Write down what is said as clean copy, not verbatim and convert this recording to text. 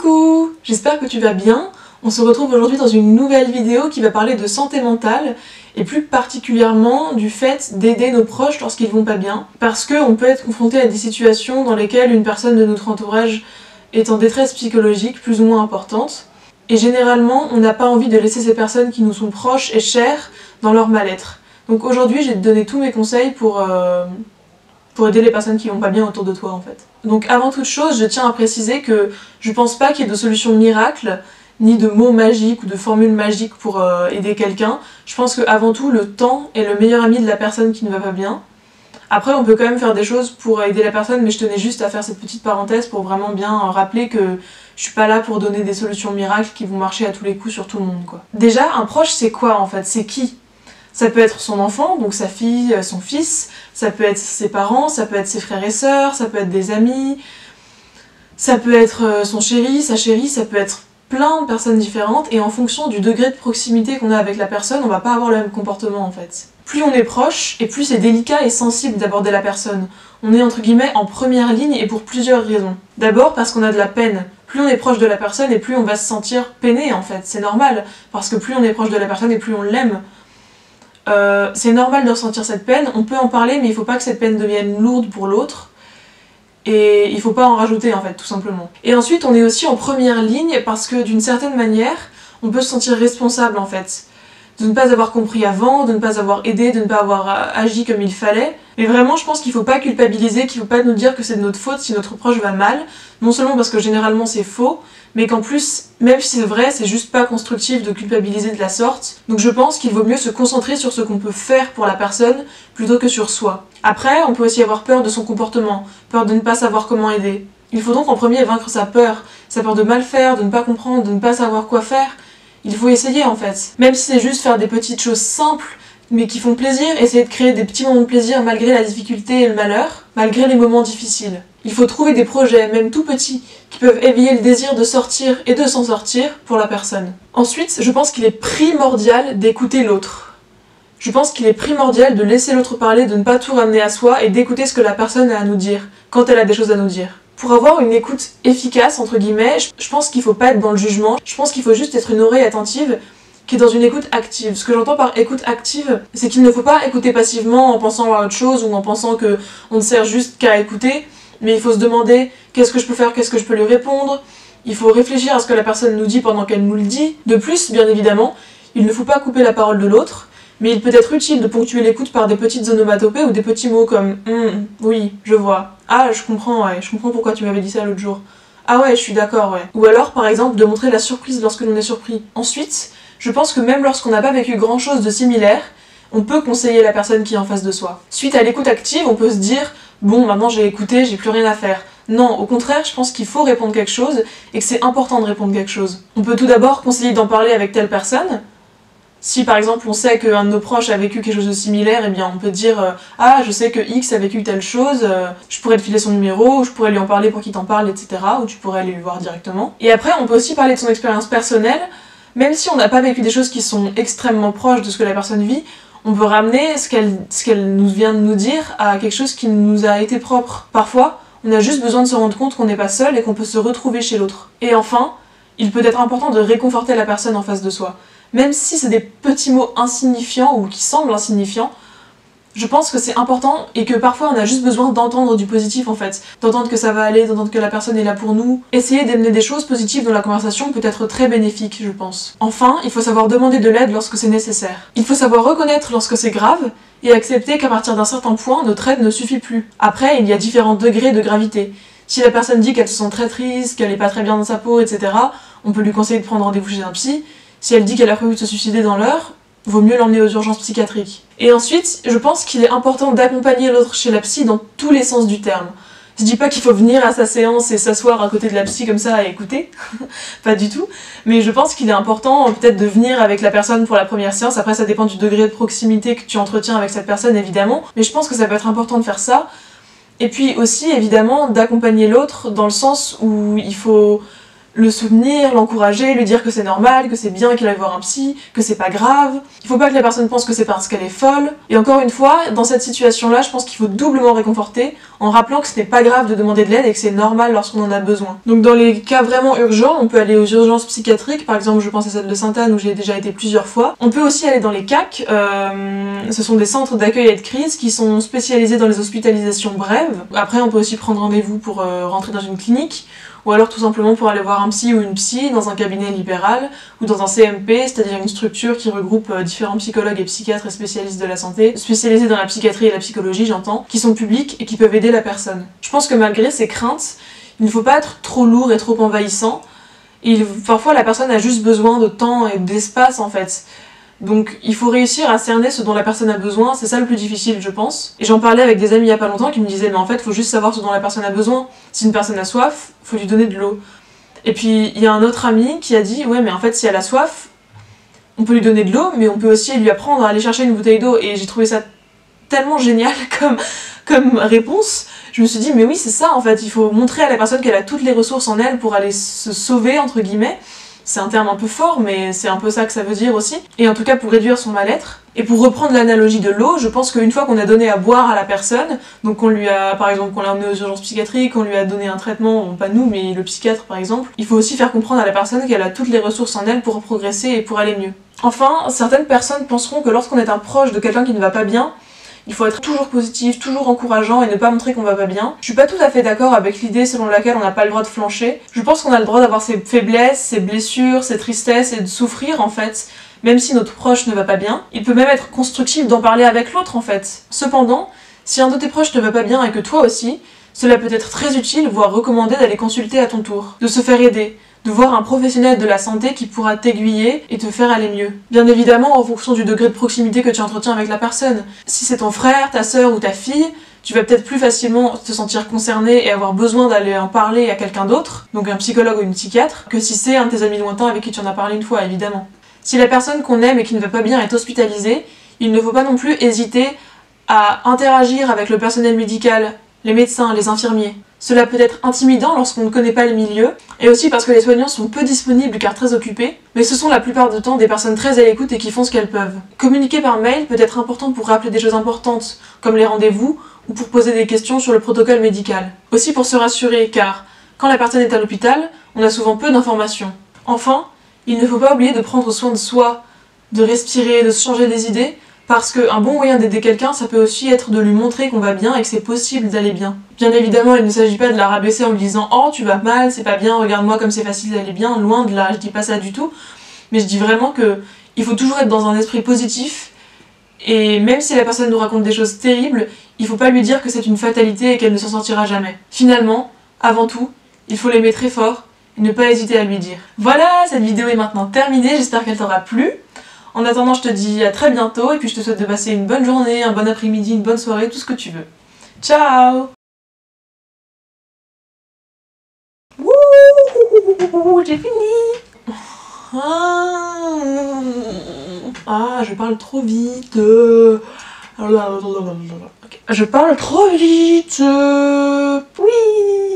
Coucou! J'espère que tu vas bien. On se retrouve aujourd'hui dans une nouvelle vidéo qui va parler de santé mentale et plus particulièrement du fait d'aider nos proches lorsqu'ils vont pas bien. Parce qu'on peut être confronté à des situations dans lesquelles une personne de notre entourage est en détresse psychologique plus ou moins importante. Et généralement, on n'a pas envie de laisser ces personnes qui nous sont proches et chères dans leur mal-être. Donc aujourd'hui, j'ai donné tous mes conseils pour aider les personnes qui vont pas bien autour de toi en fait. Donc avant toute chose, je tiens à préciser que je pense pas qu'il y ait de solution miracle, ni de mots magiques ou de formules magiques pour aider quelqu'un. Je pense qu'avant tout, le temps est le meilleur ami de la personne qui ne va pas bien. Après, on peut quand même faire des choses pour aider la personne, mais je tenais juste à faire cette petite parenthèse pour vraiment bien rappeler que je suis pas là pour donner des solutions miracles qui vont marcher à tous les coups sur tout le monde, quoi. Déjà, un proche, c'est quoi en fait? C'est qui? Ça peut être son enfant, donc sa fille, son fils, ça peut être ses parents, ça peut être ses frères et sœurs, ça peut être des amis, ça peut être son chéri, sa chérie, ça peut être plein de personnes différentes, et en fonction du degré de proximité qu'on a avec la personne, on va pas avoir le même comportement en fait. Plus on est proche, et plus c'est délicat et sensible d'aborder la personne. On est entre guillemets en première ligne et pour plusieurs raisons. D'abord parce qu'on a de la peine. Plus on est proche de la personne et plus on va se sentir peiné en fait, c'est normal, parce que plus on est proche de la personne et plus on l'aime. C'est normal de ressentir cette peine, on peut en parler mais il faut pas que cette peine devienne lourde pour l'autre et il faut pas en rajouter en fait tout simplement. Et ensuite on est aussi en première ligne parce que d'une certaine manière on peut se sentir responsable en fait de ne pas avoir compris avant, de ne pas avoir aidé, de ne pas avoir agi comme il fallait. Mais vraiment je pense qu'il faut pas culpabiliser, qu'il faut pas nous dire que c'est de notre faute si notre proche va mal, non seulement parce que généralement c'est faux, mais qu'en plus, même si c'est vrai, c'est juste pas constructif de culpabiliser de la sorte. Donc je pense qu'il vaut mieux se concentrer sur ce qu'on peut faire pour la personne plutôt que sur soi. Après, on peut aussi avoir peur de son comportement, peur de ne pas savoir comment aider. Il faut donc en premier vaincre sa peur de mal faire, de ne pas comprendre, de ne pas savoir quoi faire. Il faut essayer en fait. Même si c'est juste faire des petites choses simples, mais qui font plaisir, essayer de créer des petits moments de plaisir malgré la difficulté et le malheur, malgré les moments difficiles. Il faut trouver des projets, même tout petits, qui peuvent éveiller le désir de sortir et de s'en sortir pour la personne. Ensuite, je pense qu'il est primordial d'écouter l'autre. Je pense qu'il est primordial de laisser l'autre parler, de ne pas tout ramener à soi et d'écouter ce que la personne a à nous dire, quand elle a des choses à nous dire. Pour avoir une écoute efficace, entre guillemets, je pense qu'il faut pas être dans le jugement, je pense qu'il faut juste être une oreille attentive qui est dans une écoute active. Ce que j'entends par écoute active, c'est qu'il ne faut pas écouter passivement en pensant à autre chose ou en pensant que on ne sert juste qu'à écouter, mais il faut se demander qu'est-ce que je peux faire, qu'est-ce que je peux lui répondre. Il faut réfléchir à ce que la personne nous dit pendant qu'elle nous le dit. De plus, bien évidemment, il ne faut pas couper la parole de l'autre, mais il peut être utile de ponctuer l'écoute par des petites onomatopées ou des petits mots comme oui, je vois. Ah, je comprends, ouais, je comprends pourquoi tu m'avais dit ça l'autre jour. Ah ouais, je suis d'accord, ouais. Ou alors, par exemple, de montrer la surprise lorsque l'on est surpris. Ensuite, je pense que même lorsqu'on n'a pas vécu grand chose de similaire, on peut conseiller la personne qui est en face de soi. Suite à l'écoute active, on peut se dire bon, maintenant j'ai écouté, j'ai plus rien à faire. Non, au contraire, je pense qu'il faut répondre quelque chose et que c'est important de répondre quelque chose. On peut tout d'abord conseiller d'en parler avec telle personne. Si par exemple on sait qu'un de nos proches a vécu quelque chose de similaire, eh bien on peut dire ah, je sais que X a vécu telle chose, je pourrais te filer son numéro, je pourrais lui en parler pour qu'il t'en parle, etc. Ou tu pourrais aller lui voir directement. Et après, on peut aussi parler de son expérience personnelle. Même si on n'a pas vécu des choses qui sont extrêmement proches de ce que la personne vit, on peut ramener ce qu'elle nous vient de nous dire à quelque chose qui nous a été propre. Parfois, on a juste besoin de se rendre compte qu'on n'est pas seul et qu'on peut se retrouver chez l'autre. Et enfin, il peut être important de réconforter la personne en face de soi. Même si c'est des petits mots insignifiants ou qui semblent insignifiants, je pense que c'est important et que parfois on a juste besoin d'entendre du positif en fait. D'entendre que ça va aller, d'entendre que la personne est là pour nous. Essayer d'amener des choses positives dans la conversation peut être très bénéfique, je pense. Enfin, il faut savoir demander de l'aide lorsque c'est nécessaire. Il faut savoir reconnaître lorsque c'est grave et accepter qu'à partir d'un certain point, notre aide ne suffit plus. Après, il y a différents degrés de gravité. Si la personne dit qu'elle se sent très triste, qu'elle est pas très bien dans sa peau, etc., on peut lui conseiller de prendre rendez-vous chez un psy. Si elle dit qu'elle a prévu de se suicider dans l'heure, vaut mieux l'emmener aux urgences psychiatriques. Et ensuite, je pense qu'il est important d'accompagner l'autre chez la psy dans tous les sens du terme. Je dis pas qu'il faut venir à sa séance et s'asseoir à côté de la psy comme ça et écouter, pas du tout, mais je pense qu'il est important peut-être de venir avec la personne pour la première séance. Après ça dépend du degré de proximité que tu entretiens avec cette personne évidemment, mais je pense que ça peut être important de faire ça. Et puis aussi évidemment d'accompagner l'autre dans le sens où il faut le soutenir, l'encourager, lui dire que c'est normal, que c'est bien qu'il aille voir un psy, que c'est pas grave. Il faut pas que la personne pense que c'est parce qu'elle est folle. Et encore une fois, dans cette situation-là, je pense qu'il faut doublement réconforter en rappelant que ce n'est pas grave de demander de l'aide et que c'est normal lorsqu'on en a besoin. Donc dans les cas vraiment urgents, on peut aller aux urgences psychiatriques, par exemple je pense à celle de Sainte-Anne où j'ai déjà été plusieurs fois. On peut aussi aller dans les CAC, ce sont des centres d'accueil et de crise qui sont spécialisés dans les hospitalisations brèves. Après on peut aussi prendre rendez-vous pour rentrer dans une clinique, ou alors tout simplement pour aller voir un psy ou une psy dans un cabinet libéral, ou dans un CMP, c'est-à-dire une structure qui regroupe différents psychologues et psychiatres et spécialistes de la santé, spécialisés dans la psychiatrie et la psychologie j'entends, qui sont publics et qui peuvent aider la personne. Je pense que malgré ces craintes, il ne faut pas être trop lourd et trop envahissant. Parfois la personne a juste besoin de temps et d'espace en fait. Donc il faut réussir à cerner ce dont la personne a besoin, c'est ça le plus difficile je pense. Et j'en parlais avec des amis il y a pas longtemps qui me disaient mais en fait faut juste savoir ce dont la personne a besoin. Si une personne a soif, faut lui donner de l'eau. Et puis il y a un autre ami qui a dit ouais mais en fait si elle a soif, on peut lui donner de l'eau mais on peut aussi lui apprendre à aller chercher une bouteille d'eau. Et j'ai trouvé ça tellement génial comme réponse. Je me suis dit mais oui c'est ça en fait, il faut montrer à la personne qu'elle a toutes les ressources en elle pour aller se sauver entre guillemets. C'est un terme un peu fort, mais c'est un peu ça que ça veut dire aussi. Et en tout cas pour réduire son mal-être. Et pour reprendre l'analogie de l'eau, je pense qu'une fois qu'on a donné à boire à la personne, donc qu'on lui a, par exemple, qu'on l'a emmené aux urgences psychiatriques, qu'on lui a donné un traitement, bon, pas nous, mais le psychiatre par exemple, il faut aussi faire comprendre à la personne qu'elle a toutes les ressources en elle pour progresser et pour aller mieux. Enfin, certaines personnes penseront que lorsqu'on est un proche de quelqu'un qui ne va pas bien, il faut être toujours positif, toujours encourageant et ne pas montrer qu'on va pas bien. Je suis pas tout à fait d'accord avec l'idée selon laquelle on n'a pas le droit de flancher. Je pense qu'on a le droit d'avoir ses faiblesses, ses blessures, ses tristesses et de souffrir en fait, même si notre proche ne va pas bien. Il peut même être constructif d'en parler avec l'autre en fait. Cependant, si un de tes proches ne va pas bien et que toi aussi, cela peut être très utile, voire recommandé d'aller consulter à ton tour, de se faire aider, de voir un professionnel de la santé qui pourra t'aiguiller et te faire aller mieux. Bien évidemment en fonction du degré de proximité que tu entretiens avec la personne. Si c'est ton frère, ta sœur ou ta fille, tu vas peut-être plus facilement te sentir concerné et avoir besoin d'aller en parler à quelqu'un d'autre, donc un psychologue ou une psychiatre, que si c'est un de tes amis lointains avec qui tu en as parlé une fois, évidemment. Si la personne qu'on aime et qui ne va pas bien est hospitalisée, il ne faut pas non plus hésiter à interagir avec le personnel médical, les médecins, les infirmiers. Cela peut être intimidant lorsqu'on ne connaît pas le milieu, et aussi parce que les soignants sont peu disponibles car très occupés, mais ce sont la plupart du temps des personnes très à l'écoute et qui font ce qu'elles peuvent. Communiquer par mail peut être important pour rappeler des choses importantes, comme les rendez-vous, ou pour poser des questions sur le protocole médical. Aussi pour se rassurer, car quand la personne est à l'hôpital, on a souvent peu d'informations. Enfin, il ne faut pas oublier de prendre soin de soi, de respirer, de se changer des idées, parce qu'un bon moyen d'aider quelqu'un, ça peut aussi être de lui montrer qu'on va bien et que c'est possible d'aller bien. Bien évidemment, il ne s'agit pas de la rabaisser en lui disant « Oh, tu vas mal, c'est pas bien, regarde-moi comme c'est facile d'aller bien », loin de là, je dis pas ça du tout. Mais je dis vraiment que il faut toujours être dans un esprit positif, et même si la personne nous raconte des choses terribles, il faut pas lui dire que c'est une fatalité et qu'elle ne s'en sortira jamais. Finalement, avant tout, il faut l'aimer très fort et ne pas hésiter à lui dire. Voilà, cette vidéo est maintenant terminée, j'espère qu'elle t'aura plu. En attendant, je te dis à très bientôt et puis je te souhaite de passer une bonne journée, un bon après-midi, une bonne soirée, tout ce que tu veux. Ciao! Wouh, j'ai fini! Ah, je parle trop vite. Okay. Je parle trop vite. Oui.